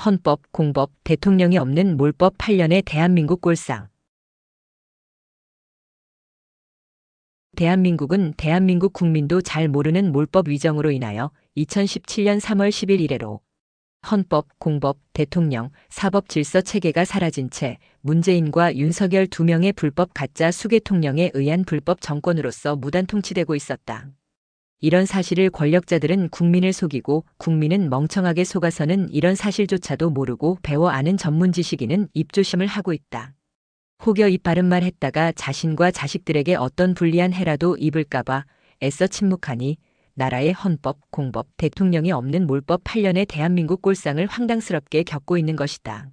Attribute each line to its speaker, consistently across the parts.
Speaker 1: 헌법, 공법, 대통령이 없는 몰법 8년의 대한민국 꼴상. 대한민국은 대한민국 국민도 잘 모르는 몰법 위정으로 인하여 2017년 3월 10일 이래로 헌법, 공법, 대통령, 사법 질서 체계가 사라진 채 문재인과 윤석열 두 명의 불법 가짜 수계통령에 의한 불법 정권으로서 무단 통치되고 있었다. 이런 사실을 권력자들은 국민을 속이고 국민은 멍청하게 속아서는 이런 사실조차도 모르고 배워 아는 전문 지식인은 입조심을 하고 있다. 혹여 입 바른 말 했다가 자신과 자식들에게 어떤 불리한 해라도 입을까봐 애써 침묵하니 나라의 헌법, 공법, 대통령이 없는 몰법 8년의 대한민국 꼴상을 황당스럽게 겪고 있는 것이다.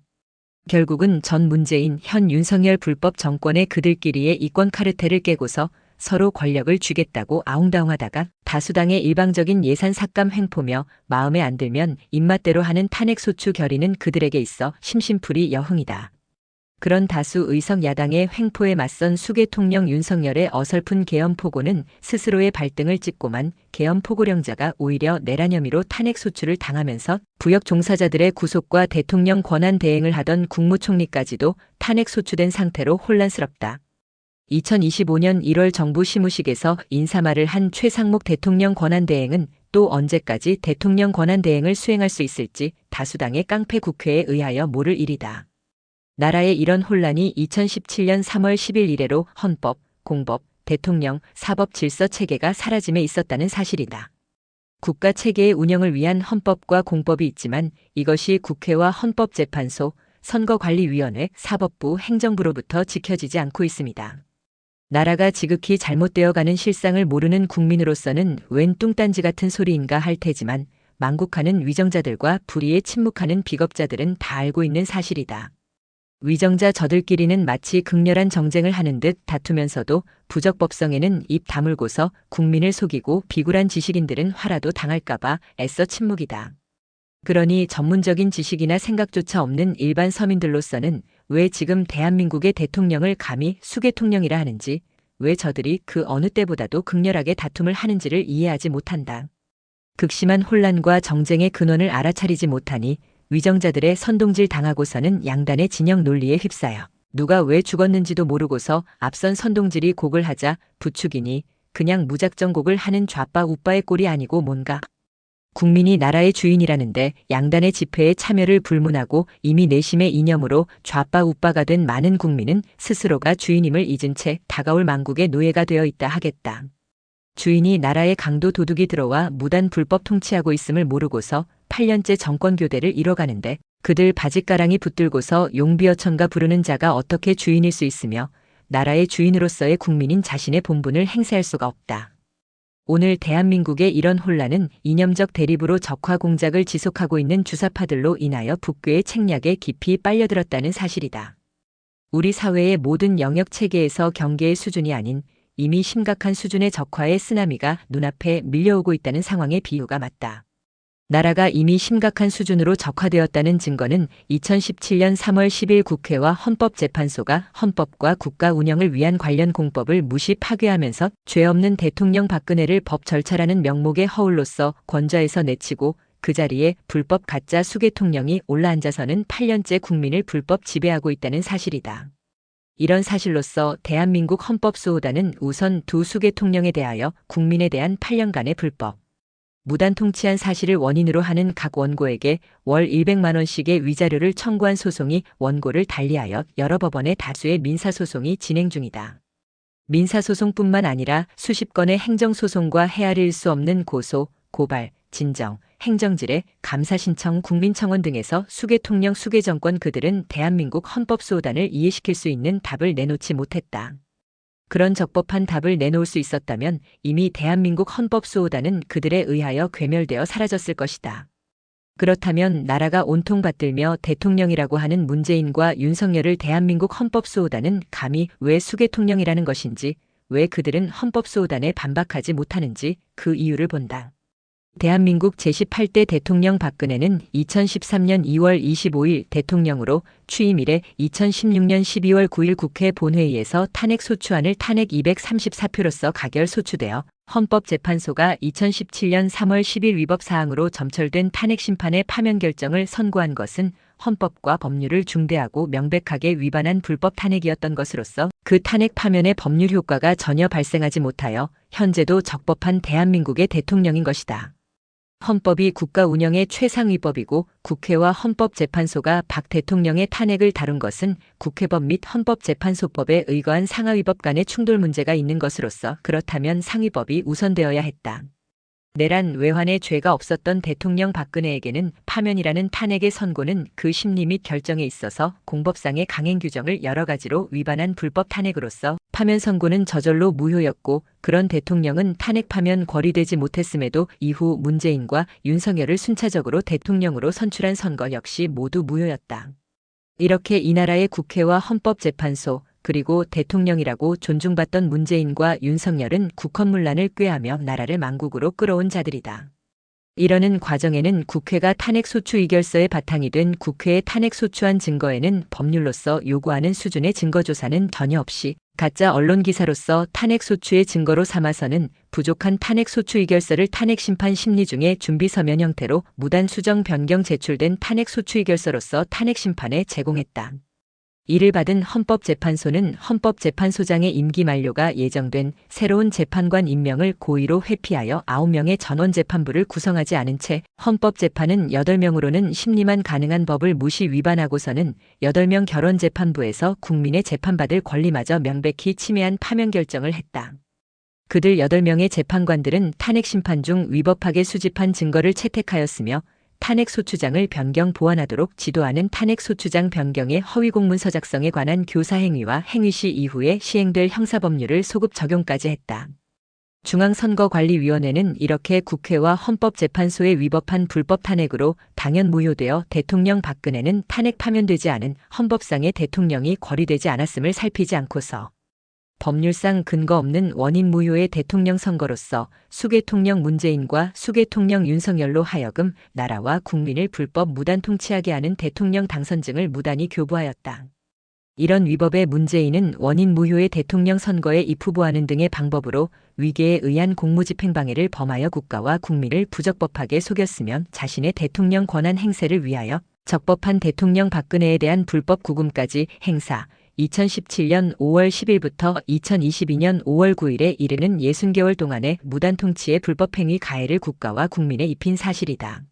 Speaker 1: 결국은 전 문재인, 현 윤석열 불법 정권의 그들끼리의 이권 카르텔을 깨고서 서로 권력을 쥐겠다고 아웅다웅하다가 다수당의 일방적인 예산 삭감 횡포며 마음에 안 들면 입맛대로 하는 탄핵소추 결의는 그들에게 있어 심심풀이 여흥이다. 그런 다수 의석 야당의 횡포에 맞선 수계통령 윤석열의 어설픈 계엄포고는 스스로의 발등을 찍고만 계엄포고령자가 오히려 내란 혐의로 탄핵소추를 당하면서 부역 종사자들의 구속과 대통령 권한 대행을 하던 국무총리까지도 탄핵소추된 상태로 혼란스럽다. 2025년 1월 정부 시무식에서 인사말을 한 최상목 대통령 권한대행은 또 언제까지 대통령 권한대행을 수행할 수 있을지 다수당의 깡패 국회에 의하여 모를 일이다. 나라의 이런 혼란이 2017년 3월 10일 이래로 헌법, 공법, 대통령, 사법 질서 체계가 사라짐에 있었다는 사실이다. 국가 체계의 운영을 위한 헌법과 공법이 있지만 이것이 국회와 헌법재판소, 선거관리위원회, 사법부, 행정부로부터 지켜지지 않고 있습니다. 나라가 지극히 잘못되어가는 실상을 모르는 국민으로서는 웬 뚱딴지 같은 소리인가 할 테지만 망국하는 위정자들과 불의에 침묵하는 비겁자들은 다 알고 있는 사실이다. 위정자 저들끼리는 마치 극렬한 정쟁을 하는 듯 다투면서도 부적법성에는 입 다물고서 국민을 속이고 비굴한 지식인들은 화라도 당할까봐 애써 침묵이다. 그러니 전문적인 지식이나 생각조차 없는 일반 서민들로서는 왜 지금 대한민국의 대통령을 감히 수계통령이라 하는지, 왜 저들이 그 어느 때보다도 극렬하게 다툼을 하는지를 이해하지 못한다. 극심한 혼란과 정쟁의 근원을 알아차리지 못하니 위정자들의 선동질 당하고서는 양단의 진영 논리에 휩싸여 누가 왜 죽었는지도 모르고서 앞선 선동질이 곡을 하자 부추기니 그냥 무작정 곡을 하는 좌빠 우빠의 꼴이 아니고 뭔가. 국민이 나라의 주인이라는데 양단의 집회에 참여를 불문하고 이미 내심의 이념으로 좌빠 우빠가 된 많은 국민은 스스로가 주인임을 잊은 채 다가올 망국의 노예가 되어 있다 하겠다. 주인이 나라에 강도 도둑이 들어와 무단 불법 통치하고 있음을 모르고서 8년째 정권 교대를 이뤄가는데 그들 바짓가랑이 붙들고서 용비어천가 부르는 자가 어떻게 주인일 수 있으며 나라의 주인으로서의 국민인 자신의 본분을 행사할 수가 없다. 오늘 대한민국의 이런 혼란은 이념적 대립으로 적화 공작을 지속하고 있는 주사파들로 인하여 북괴의 책략에 깊이 빨려들었다는 사실이다. 우리 사회의 모든 영역 체계에서 경계의 수준이 아닌 이미 심각한 수준의 적화의 쓰나미가 눈앞에 밀려오고 있다는 상황의 비유가 맞다. 나라가 이미 심각한 수준으로 적화되었다는 증거는 2017년 3월 10일 국회와 헌법재판소가 헌법과 국가 운영을 위한 관련 공법을 무시 파괴하면서 죄 없는 대통령 박근혜를 법 절차라는 명목의 허울로서 권좌에서 내치고 그 자리에 불법 가짜 수계통령이 올라앉아서는 8년째 국민을 불법 지배하고 있다는 사실이다. 이런 사실로서 대한민국 헌법수호단은 우선 두 수계통령에 대하여 국민에 대한 8년간의 불법 무단 통치한 사실을 원인으로 하는 각 원고에게 월 100만 원씩의 위자료를 청구한 소송이 원고를 달리하여 여러 법원의 다수의 민사소송이 진행 중이다. 민사소송뿐만 아니라 수십 건의 행정소송과 헤아릴 수 없는 고소, 고발, 진정, 행정질의 감사신청 국민청원 등에서 수계통령 수계정권 그들은 대한민국 헌법수호단을 이해시킬 수 있는 답을 내놓지 못했다. 그런 적법한 답을 내놓을 수 있었다면 이미 대한민국 헌법수호단은 그들에 의하여 괴멸되어 사라졌을 것이다. 그렇다면 나라가 온통 받들며 대통령이라고 하는 문재인과 윤석열을 대한민국 헌법수호단은 감히 왜 수계통령이라는 것인지, 왜 그들은 헌법수호단에 반박하지 못하는지 그 이유를 본다. 대한민국 제18대 대통령 박근혜는 2013년 2월 25일 대통령으로 취임 이래 2016년 12월 9일 국회 본회의에서 탄핵소추안을 탄핵 234표로서 가결 소추되어 헌법재판소가 2017년 3월 10일 위법 사항으로 점철된 탄핵 심판의 파면 결정을 선고한 것은 헌법과 법률을 중대하고 명백하게 위반한 불법 탄핵이었던 것으로서 그 탄핵 파면의 법률 효과가 전혀 발생하지 못하여 현재도 적법한 대한민국의 대통령인 것이다. 헌법이 국가 운영의 최상위법이고 국회와 헌법재판소가 박 대통령의 탄핵을 다룬 것은 국회법 및 헌법재판소법에 의거한 상하위법 간의 충돌 문제가 있는 것으로서 그렇다면 상위법이 우선되어야 했다. 내란 외환에 죄가 없었던 대통령 박근혜에게는 파면이라는 탄핵의 선고는 그 심리 및 결정에 있어서 공법상의 강행 규정을 여러 가지로 위반한 불법 탄핵으로서 파면 선고는 저절로 무효였고 그런 대통령은 탄핵 파면 거리되지 못했음에도 이후 문재인과 윤석열을 순차적으로 대통령으로 선출한 선거 역시 모두 무효였다. 이렇게 이 나라의 국회와 헌법재판소 그리고 대통령이라고 존중받던 문재인과 윤석열은 국헌문란을 꾀하며 나라를 망국으로 끌어온 자들이다. 이러는 과정에는 국회가 탄핵소추 의결서의 바탕이 된 국회의 탄핵소추안 증거에는 법률로서 요구하는 수준의 증거조사는 전혀 없이 가짜 언론기사로서 탄핵소추의 증거로 삼아서는 부족한 탄핵소추 의결서를 탄핵심판 심리 중에 준비서면 형태로 무단 수정 변경 제출된 탄핵소추 의결서로서 탄핵심판에 제공했다. 이를 받은 헌법재판소는 헌법재판소장의 임기 만료가 예정된 새로운 재판관 임명을 고의로 회피하여 9명의 전원재판부를 구성하지 않은 채 헌법재판은 8명으로는 심리만 가능한 법을 무시 위반하고서는 8명 결원재판부에서 국민의 재판받을 권리마저 명백히 침해한 파면 결정을 했다. 그들 8명의 재판관들은 탄핵심판 중 위법하게 수집한 증거를 채택하였으며 탄핵소추장을 변경 보완하도록 지도하는 탄핵소추장 변경의 허위공문서 작성에 관한 교사행위와 행위시 이후에 시행될 형사법률을 소급 적용까지 했다. 중앙선거관리위원회는 이렇게 국회와 헌법재판소에 위법한 불법 탄핵으로 당연 무효되어 대통령 박근혜는 탄핵 파면되지 않은 헌법상의 대통령이 거리되지 않았음을 살피지 않고서 법률상 근거 없는 원인 무효의 대통령 선거로서 수계통령 문재인과 수계통령 윤석열로 하여금 나라와 국민을 불법 무단 통치하게 하는 대통령 당선증을 무단히 교부하였다. 이런 위법에 문재인은 원인 무효의 대통령 선거에 입후보하는 등의 방법으로 위계에 의한 공무집행방해를 범하여 국가와 국민을 부적법하게 속였으면 자신의 대통령 권한 행세를 위하여 적법한 대통령 박근혜에 대한 불법 구금까지 행사, 2017년 5월 10일부터 2022년 5월 9일에 이르는 60개월 동안의 무단 통치의 불법행위 가해를 국가와 국민에 입힌 사실이다.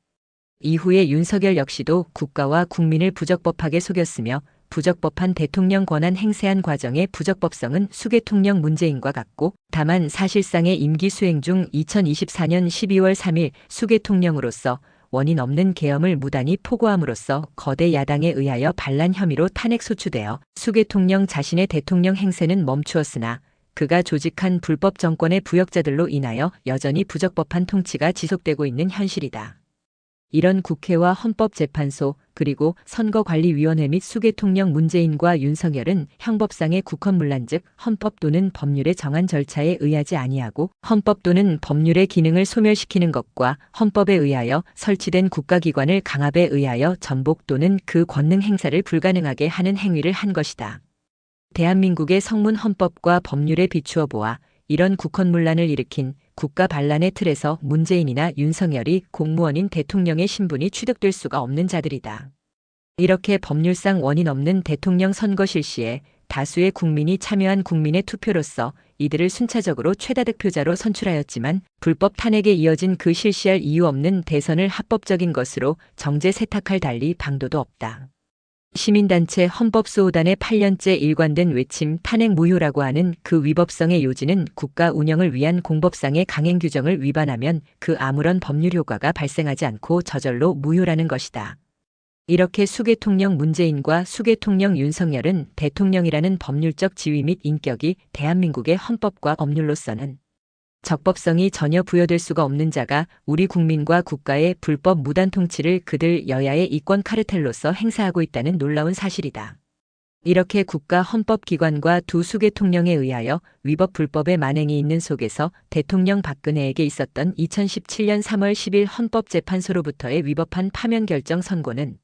Speaker 1: 이후에 윤석열 역시도 국가와 국민을 부적법하게 속였으며 부적법한 대통령 권한 행세한 과정의 부적법성은 수계통령 문재인과 같고 다만 사실상의 임기 수행 중 2024년 12월 3일 수계통령으로서 원인 없는 계엄을 무단히 포고함으로써 거대 야당에 의하여 반란 혐의로 탄핵소추되어 수계통령 자신의 대통령 행세는 멈추었으나 그가 조직한 불법 정권의 부역자들로 인하여 여전히 부적법한 통치가 지속되고 있는 현실이다. 이런 국회와 헌법재판소 그리고 선거관리위원회 및 수계통령 문재인과 윤석열은 형법상의 국헌문란 즉 헌법 또는 법률에 정한 절차에 의하지 아니하고 헌법 또는 법률의 기능을 소멸시키는 것과 헌법에 의하여 설치된 국가기관을 강압에 의하여 전복 또는 그 권능 행사를 불가능하게 하는 행위를 한 것이다. 대한민국의 성문 헌법과 법률에 비추어 보아 이런 국헌문란을 일으킨 국가 반란의 틀에서 문재인이나 윤석열이 공무원인 대통령의 신분이 취득될 수가 없는 자들이다. 이렇게 법률상 원인 없는 대통령 선거 실시에 다수의 국민이 참여한 국민의 투표로서 이들을 순차적으로 최다 득표자로 선출하였지만 불법 탄핵에 이어진 그 실시할 이유 없는 대선을 합법적인 것으로 정제 세탁할 달리 방도도 없다. 시민단체 헌법수호단의 8년째 일관된 외침 탄핵 무효라고 하는 그 위법성의 요지는 국가 운영을 위한 공법상의 강행 규정을 위반하면 그 아무런 법률 효과가 발생하지 않고 저절로 무효라는 것이다. 이렇게 수계통령 문재인과 수계통령 윤석열은 대통령이라는 법률적 지위 및 인격이 대한민국의 헌법과 법률로서는 적법성이 전혀 부여될 수가 없는 자가 우리 국민과 국가의 불법 무단 통치를 그들 여야의 이권 카르텔로서 행사하고 있다는 놀라운 사실이다. 이렇게 국가 헌법기관과 두 수계통령에 의하여 위법 불법의 만행이 있는 속에서 대통령 박근혜에게 있었던 2017년 3월 10일 헌법재판소로부터의 위법한 파면 결정 선고는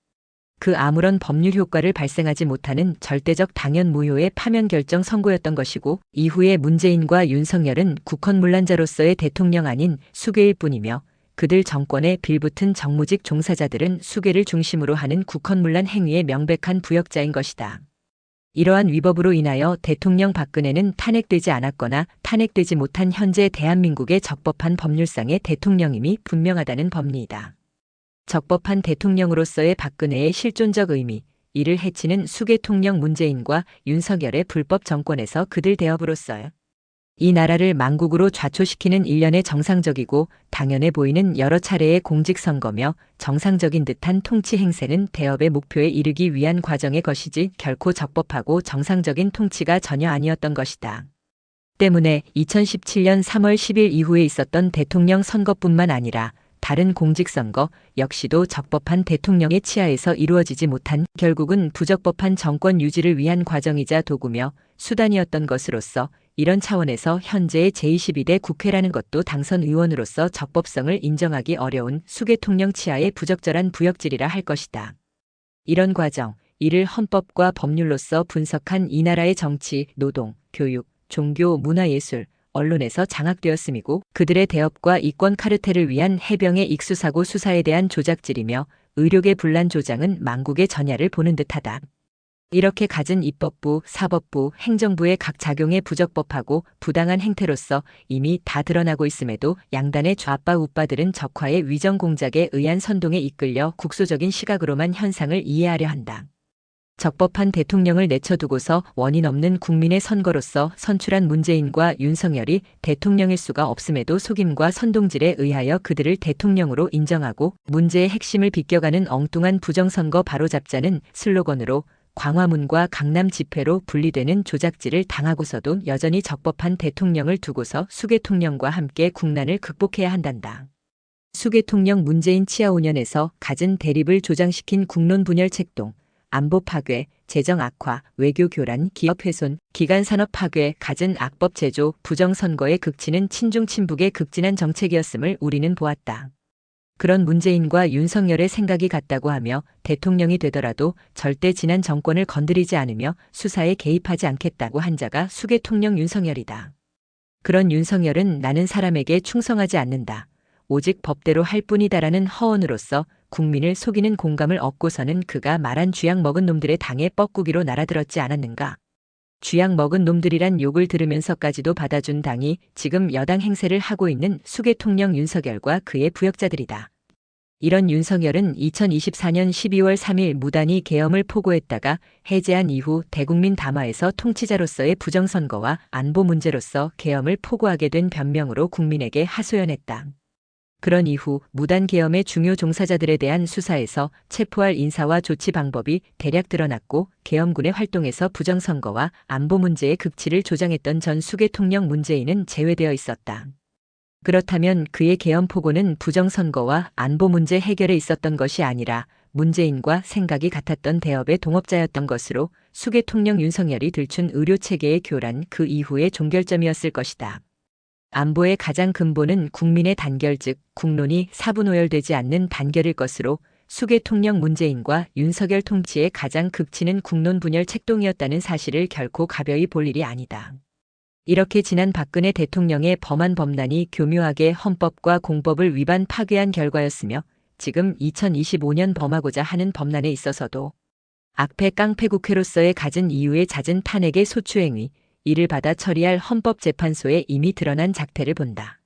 Speaker 1: 그 아무런 법률 효과를 발생하지 못하는 절대적 당연 무효의 파면 결정 선고였던 것이고, 이후에 문재인과 윤석열은 국헌문란자로서의 대통령 아닌 수괴일 뿐이며, 그들 정권에 빌붙은 정무직 종사자들은 수괴를 중심으로 하는 국헌문란 행위의 명백한 부역자인 것이다. 이러한 위법으로 인하여 대통령 박근혜는 탄핵되지 않았거나 탄핵되지 못한 현재 대한민국의 적법한 법률상의 대통령임이 분명하다는 법리이다. 적법한 대통령으로서의 박근혜의 실존적 의미, 이를 해치는 수괴통령 문재인과 윤석열의 불법 정권에서 그들 대업으로써 이 나라를 망국으로 좌초시키는 일련의 정상적이고 당연해 보이는 여러 차례의 공직선거며 정상적인 듯한 통치 행세는 대업의 목표에 이르기 위한 과정의 것이지 결코 적법하고 정상적인 통치가 전혀 아니었던 것이다. 때문에 2017년 3월 10일 이후에 있었던 대통령 선거뿐만 아니라 다른 공직선거 역시도 적법한 대통령의 치하에서 이루어지지 못한 결국은 부적법한 정권 유지를 위한 과정이자 도구며 수단이었던 것으로서 이런 차원에서 현재의 제22대 국회라는 것도 당선 의원으로서 적법성을 인정하기 어려운 수괴통령 치하의 부적절한 부역질이라 할 것이다. 이런 과정, 이를 헌법과 법률로서 분석한 이 나라의 정치, 노동, 교육, 종교, 문화예술, 언론에서 장악되었음이고 그들의 대업과 이권 카르텔을 위한 해병의 익수사고 수사에 대한 조작질이며 의료계 분란 조장은 망국의 전야를 보는 듯하다. 이렇게 갖은 입법부, 사법부, 행정부의 각 작용의 부적법하고 부당한 행태로서 이미 다 드러나고 있음에도 양단의 좌파 우파들은 적화의 위정 공작에 의한 선동에 이끌려 국소적인 시각으로만 현상을 이해하려 한다. 적법한 대통령을 내쳐두고서 원인 없는 국민의 선거로서 선출한 문재인과 윤석열이 대통령일 수가 없음에도 속임과 선동질에 의하여 그들을 대통령으로 인정하고 문제의 핵심을 비껴가는 엉뚱한 부정선거 바로잡자는 슬로건으로 광화문과 강남 집회로 분리되는 조작질을 당하고서도 여전히 적법한 대통령을 두고서 수괴통령과 함께 국난을 극복해야 한단다. 수괴통령 문재인 치하 5년에서 갖은 대립을 조장시킨 국론 분열 책동, 안보 파괴, 재정 악화, 외교 교란, 기업 훼손, 기간 산업 파괴, 갖은 악법 제조, 부정선거에 극치는 친중 친북의 극진한 정책이었음을 우리는 보았다. 그런 문재인과 윤석열의 생각이 같다고 하며 대통령이 되더라도 절대 지난 정권을 건드리지 않으며 수사에 개입하지 않겠다고 한 자가 수괴통령 윤석열이다. 그런 윤석열은 나는 사람에게 충성하지 않는다. 오직 법대로 할 뿐이다라는 허언으로서 국민을 속이는 공감을 얻고서는 그가 말한 쥐약 먹은 놈들의 당에 뻐꾸기로 날아들었지 않았는가. 쥐약 먹은 놈들이란 욕을 들으면서까지도 받아준 당이 지금 여당 행세를 하고 있는 수괴통령 윤석열과 그의 부역자들이다. 이런 윤석열은 2024년 12월 3일 무단히 계엄을 포고했다가 해제한 이후 대국민 담화에서 통치자로서의 부정선거와 안보 문제로서 계엄을 포고하게 된 변명으로 국민에게 하소연했다. 그런 이후 무단 계엄의 중요 종사자들에 대한 수사에서 체포할 인사와 조치 방법이 대략 드러났고 계엄군의 활동에서 부정선거와 안보 문제의 극치를 조장했던 전 수괴통령 문재인은 제외되어 있었다. 그렇다면 그의 계엄 포고는 부정선거와 안보 문제 해결에 있었던 것이 아니라 문재인과 생각이 같았던 대업의 동업자였던 것으로 수괴통령 윤석열이 들춘 의료체계의 교란 그 이후의 종결점이었을 것이다. 안보의 가장 근본은 국민의 단결 즉 국론이 사분오열되지 않는 단결일 것으로 수괴통령 문재인과 윤석열 통치의 가장 극치는 국론 분열 책동이었다는 사실을 결코 가벼이 볼 일이 아니다. 이렇게 지난 박근혜 대통령의 범한 범란이 교묘하게 헌법과 공법을 위반 파괴한 결과였으며 지금 2025년 범하고자 하는 범란에 있어서도 악패 깡패 국회로서의 갖은 이유에 잦은 탄핵의 소추행위, 이를 받아 처리할 헌법재판소에 이미 드러난 작태를 본다.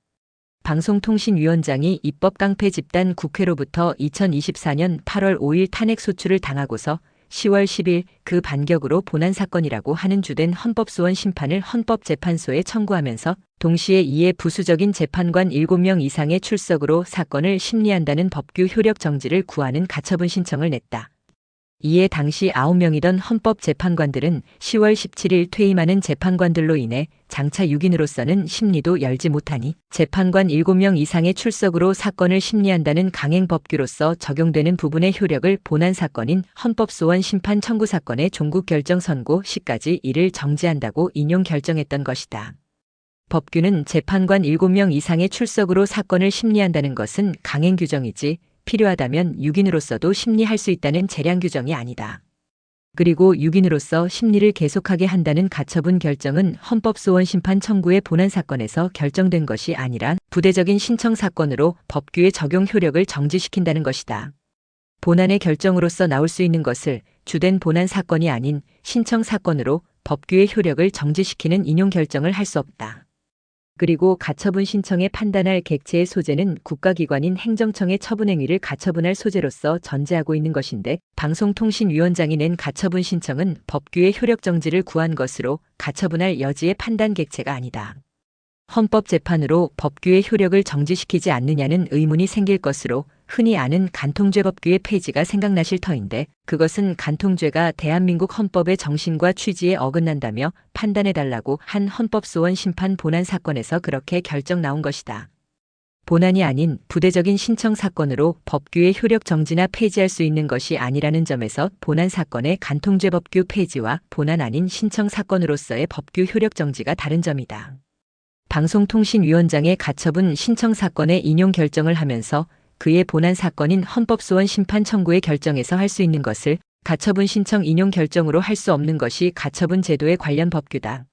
Speaker 1: 방송통신위원장이 입법 깡패 집단 국회로부터 2024년 8월 5일 탄핵 소추를 당하고서 10월 10일 그 반격으로 본안 사건이라고 하는 주된 헌법소원 심판을 헌법재판소에 청구하면서 동시에 이에 부수적인 재판관 7명 이상의 출석으로 사건을 심리한다는 법규 효력 정지를 구하는 가처분 신청을 냈다. 이에 당시 9명이던 헌법재판관들은 10월 17일 퇴임하는 재판관들로 인해 장차 6인으로서는 심리도 열지 못하니 재판관 7명 이상의 출석으로 사건을 심리한다는 강행 법규로서 적용되는 부분의 효력을 본안 사건인 헌법소원 심판 청구 사건의 종국 결정 선고 시까지 이를 정지한다고 인용 결정했던 것이다. 법규는 재판관 7명 이상의 출석으로 사건을 심리한다는 것은 강행 규정이지 필요하다면 6인으로서도 심리할 수 있다는 재량 규정이 아니다. 그리고 6인으로서 심리를 계속하게 한다는 가처분 결정은 헌법소원 심판 청구의 본안 사건에서 결정된 것이 아니라 부대적인 신청 사건으로 법규의 적용 효력을 정지시킨다는 것이다. 본안의 결정으로서 나올 수 있는 것을 주된 본안 사건이 아닌 신청 사건으로 법규의 효력을 정지시키는 인용 결정을 할 수 없다. 그리고 가처분 신청에 판단할 객체의 소재는 국가기관인 행정청의 처분행위를 가처분할 소재로서 전제하고 있는 것인데 방송통신위원장이 낸 가처분 신청은 법규의 효력 정지를 구한 것으로 가처분할 여지의 판단 객체가 아니다. 헌법재판으로 법규의 효력을 정지시키지 않느냐는 의문이 생길 것으로 흔히 아는 간통죄법규의 폐지가 생각나실 터인데 그것은 간통죄가 대한민국 헌법의 정신과 취지에 어긋난다며 판단해달라고 한 헌법소원 심판 본안 사건에서 그렇게 결정 나온 것이다. 본안이 아닌 부대적인 신청 사건으로 법규의 효력 정지나 폐지할 수 있는 것이 아니라는 점에서 본안 사건의 간통죄법규 폐지와 본안 아닌 신청 사건으로서의 법규 효력 정지가 다른 점이다. 방송통신위원장의 가처분 신청 사건의 인용 결정을 하면서 그의 본안 사건인 헌법소원 심판 청구의 결정에서 할 수 있는 것을 가처분 신청 인용 결정으로 할 수 없는 것이 가처분 제도의 관련 법규다.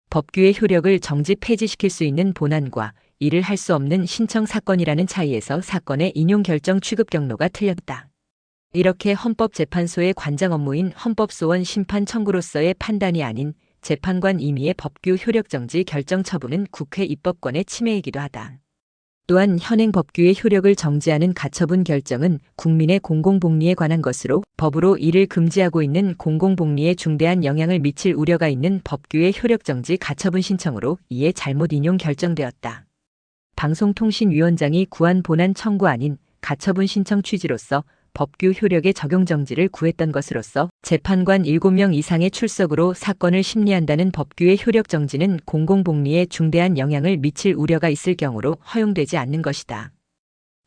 Speaker 1: 법규의 효력을 정지 폐지시킬 수 있는 본안과 이를 할 수 없는 신청 사건이라는 차이에서 사건의 인용 결정 취급 경로가 틀렸다. 이렇게 헌법재판소의 관장 업무인 헌법소원 심판 청구로서의 판단이 아닌 재판관 임의의 법규 효력정지 결정 처분은 국회 입법권의 침해이기도 하다. 또한 현행 법규의 효력을 정지하는 가처분 결정은 국민의 공공복리에 관한 것으로 법으로 이를 금지하고 있는 공공복리에 중대한 영향을 미칠 우려가 있는 법규의 효력정지 가처분 신청으로 이에 잘못 인용 결정되었다. 방송통신위원장이 구한 본안 청구 아닌 가처분 신청 취지로서 법규 효력의 적용 정지를 구했던 것으로서 재판관 7명 이상의 출석으로 사건을 심리한다는 법규의 효력 정지는 공공복리에 중대한 영향을 미칠 우려가 있을 경우로 허용되지 않는 것이다.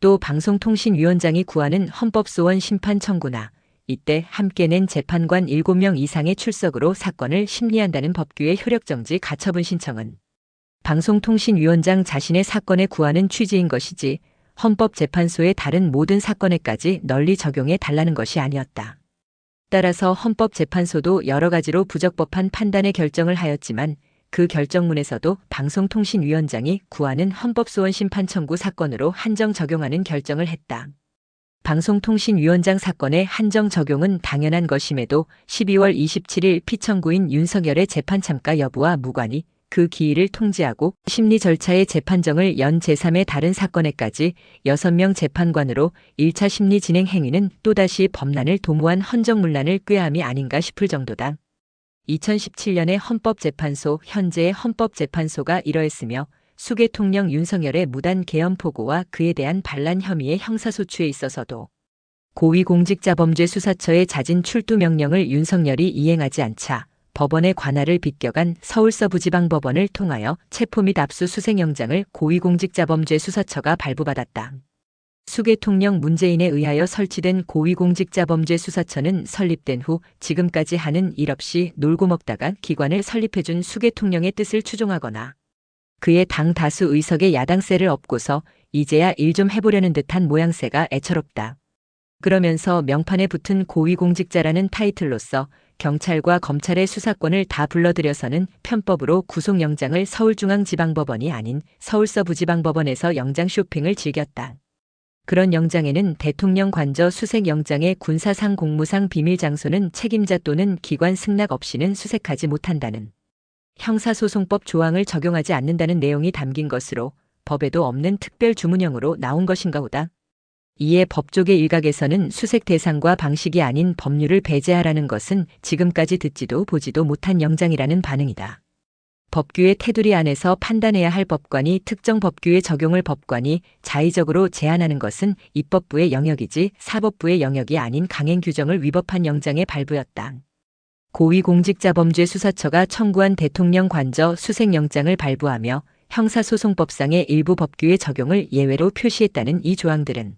Speaker 1: 또 방송통신위원장이 구하는 헌법소원 심판 청구나 이때 함께 낸 재판관 7명 이상의 출석으로 사건을 심리한다는 법규의 효력 정지 가처분 신청은 방송통신위원장 자신의 사건에 구하는 취지인 것이지 헌법재판소의 다른 모든 사건에까지 널리 적용해 달라는 것이 아니었다. 따라서 헌법재판소도 여러 가지로 부적법한 판단의 결정을 하였지만 그 결정문에서도 방송통신위원장이 구하는 헌법소원 심판 청구 사건으로 한정 적용하는 결정을 했다. 방송통신위원장 사건의 한정 적용은 당연한 것임에도 12월 27일 피청구인 윤석열의 재판 참가 여부와 무관히 그 기일을 통지하고 심리 절차의 재판정을 연 제3의 다른 사건에까지 6명 재판관으로 1차 심리 진행 행위는 또다시 법난을 도모한 헌정문란을 꾀함이 아닌가 싶을 정도다. 2017년의 헌법재판소, 현재의 헌법재판소가 이러했으며 수계통령 윤석열의 무단 계엄 포고와 그에 대한 반란 혐의의 형사소추에 있어서도 고위공직자범죄수사처의 자진 출두 명령을 윤석열이 이행하지 않자 법원의 관할을 비껴간 서울서부지방법원을 통하여 체포 및 압수수색영장을 고위공직자범죄수사처가 발부받았다. 수계통령 문재인에 의하여 설치된 고위공직자범죄수사처는 설립된 후 지금까지 하는 일 없이 놀고 먹다가 기관을 설립해준 수계통령의 뜻을 추종하거나 그의 당 다수 의석의 야당세를 업고서 이제야 일 좀 해보려는 듯한 모양새가 애처롭다. 그러면서 명판에 붙은 고위공직자라는 타이틀로서 경찰과 검찰의 수사권을 다 불러들여서는 편법으로 구속영장을 서울중앙지방법원이 아닌 서울서부지방법원에서 영장 쇼핑을 즐겼다. 그런 영장에는 대통령 관저 수색영장의 군사상 공무상 비밀장소는 책임자 또는 기관 승낙 없이는 수색하지 못한다는 형사소송법 조항을 적용하지 않는다는 내용이 담긴 것으로 법에도 없는 특별 주문형으로 나온 것인가 보다. 이에 법조계 일각에서는 수색 대상과 방식이 아닌 법률을 배제하라는 것은 지금까지 듣지도 보지도 못한 영장이라는 반응이다. 법규의 테두리 안에서 판단해야 할 법관이 특정 법규의 적용을 법관이 자의적으로 제한하는 것은 입법부의 영역이지 사법부의 영역이 아닌 강행 규정을 위법한 영장의 발부였다. 고위공직자범죄수사처가 청구한 대통령 관저 수색영장을 발부하며 형사소송법상의 일부 법규의 적용을 예외로 표시했다는 이 조항들은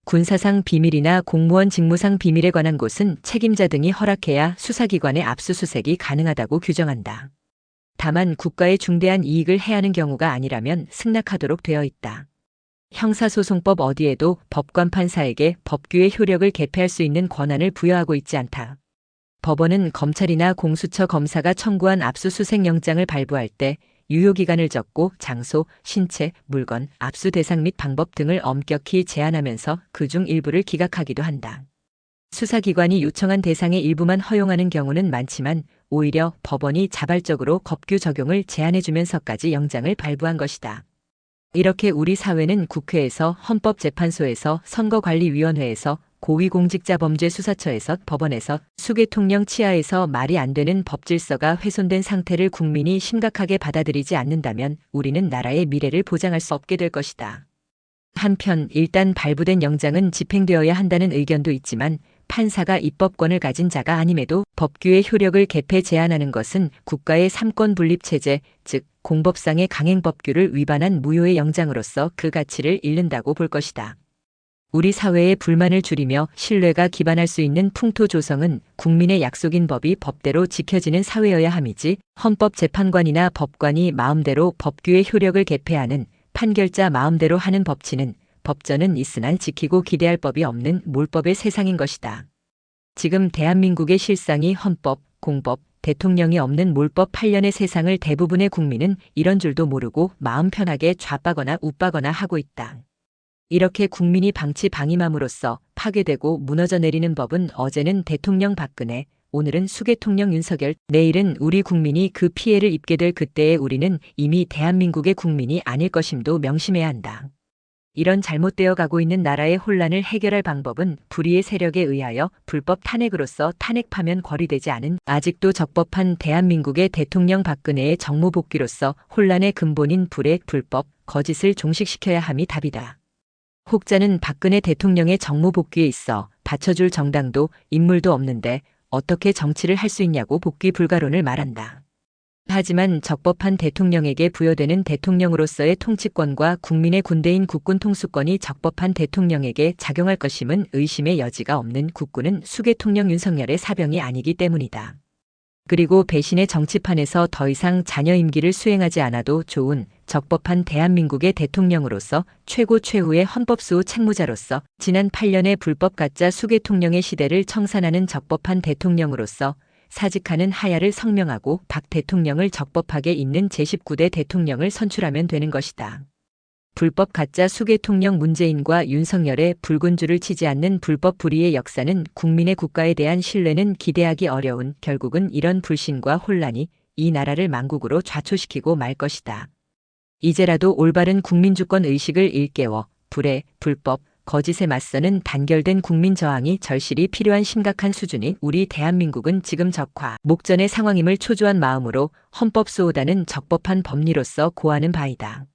Speaker 1: 군사상 비밀이나 공무원 직무상 비밀에 관한 곳은 책임자 등이 허락해야 수사기관의 압수수색이 가능하다고 규정한다. 다만 국가의 중대한 이익을 해하는 경우가 아니라면 승낙하도록 되어 있다. 형사소송법 어디에도 법관 판사에게 법규의 효력을 개폐할 수 있는 권한을 부여하고 있지 않다. 법원은 검찰이나 공수처 검사가 청구한 압수수색 영장을 발부할 때 유효기간을 적고 장소, 신체, 물건, 압수 대상 및 방법 등을 엄격히 제한하면서 그중 일부를 기각하기도 한다. 수사기관이 요청한 대상의 일부만 허용하는 경우는 많지만 오히려 법원이 자발적으로 법규 적용을 제한해주면서까지 영장을 발부한 것이다. 이렇게 우리 사회는 국회에서, 헌법재판소에서, 선거관리위원회에서, 고위공직자범죄수사처에서, 법원에서, 수계통령 치하에서 말이 안 되는 법질서가 훼손된 상태를 국민이 심각하게 받아들이지 않는다면 우리는 나라의 미래를 보장할 수 없게 될 것이다. 한편 일단 발부된 영장은 집행되어야 한다는 의견도 있지만 판사가 입법권을 가진 자가 아님에도 법규의 효력을 개폐 제한하는 것은 국가의 삼권분립체제, 즉 공법상의 강행법규를 위반한 무효의 영장으로서 그 가치를 잃는다고 볼 것이다. 우리 사회의 불만을 줄이며 신뢰가 기반할 수 있는 풍토 조성은 국민의 약속인 법이 법대로 지켜지는 사회여야 함이지 헌법재판관이나 법관이 마음대로 법규의 효력을 개폐하는 판결자 마음대로 하는 법치는 법전은 있으나 지키고 기대할 법이 없는 몰법의 세상인 것이다. 지금 대한민국의 실상이 헌법, 공법, 대통령이 없는 몰법 8년의 세상을 대부분의 국민은 이런 줄도 모르고 마음 편하게 좌빠거나 우빠거나 하고 있다. 이렇게 국민이 방치방임함으로써 파괴되고 무너져 내리는 법은 어제는 대통령 박근혜, 오늘은 수계통령 윤석열, 내일은 우리 국민이 그 피해를 입게 될 그때에 우리는 이미 대한민국의 국민이 아닐 것임도 명심해야 한다. 이런 잘못되어 가고 있는 나라의 혼란을 해결할 방법은 불의의 세력에 의하여 불법 탄핵으로서 탄핵파면 궐이되지 않은 아직도 적법한 대한민국의 대통령 박근혜의 정무복귀로서 혼란의 근본인 불의 불법, 거짓을 종식시켜야 함이 답이다. 혹자는 박근혜 대통령의 정무복귀에 있어 받쳐줄 정당도 인물도 없는데 어떻게 정치를 할 수 있냐고 복귀 불가론을 말한다. 하지만 적법한 대통령에게 부여되는 대통령으로서의 통치권과 국민의 군대인 국군 통수권이 적법한 대통령에게 작용할 것임은 의심의 여지가 없는 국군은 수계통령 윤석열의 사병이 아니기 때문이다. 그리고 배신의 정치판에서 더 이상 자녀 임기를 수행하지 않아도 좋은 적법한 대한민국의 대통령으로서 최고의 헌법수호 책무자로서 지난 8년의 불법 가짜 수계통령의 시대를 청산하는 적법한 대통령으로서 사직하는 하야를 성명하고 박 대통령을 적법하게 잇는 제19대 대통령을 선출하면 되는 것이다. 불법 가짜 수계통령 문재인과 윤석열의 붉은 줄을 치지 않는 불법 불의의 역사는 국민의 국가에 대한 신뢰는 기대하기 어려운 결국은 이런 불신과 혼란이 이 나라를 망국으로 좌초시키고 말 것이다. 이제라도 올바른 국민주권 의식을 일깨워 불의, 불법, 거짓에 맞서는 단결된 국민 저항이 절실히 필요한 심각한 수준인 우리 대한민국은 지금 적화, 목전의 상황임을 초조한 마음으로 헌법수호단은 적법한 법리로서 고하는 바이다.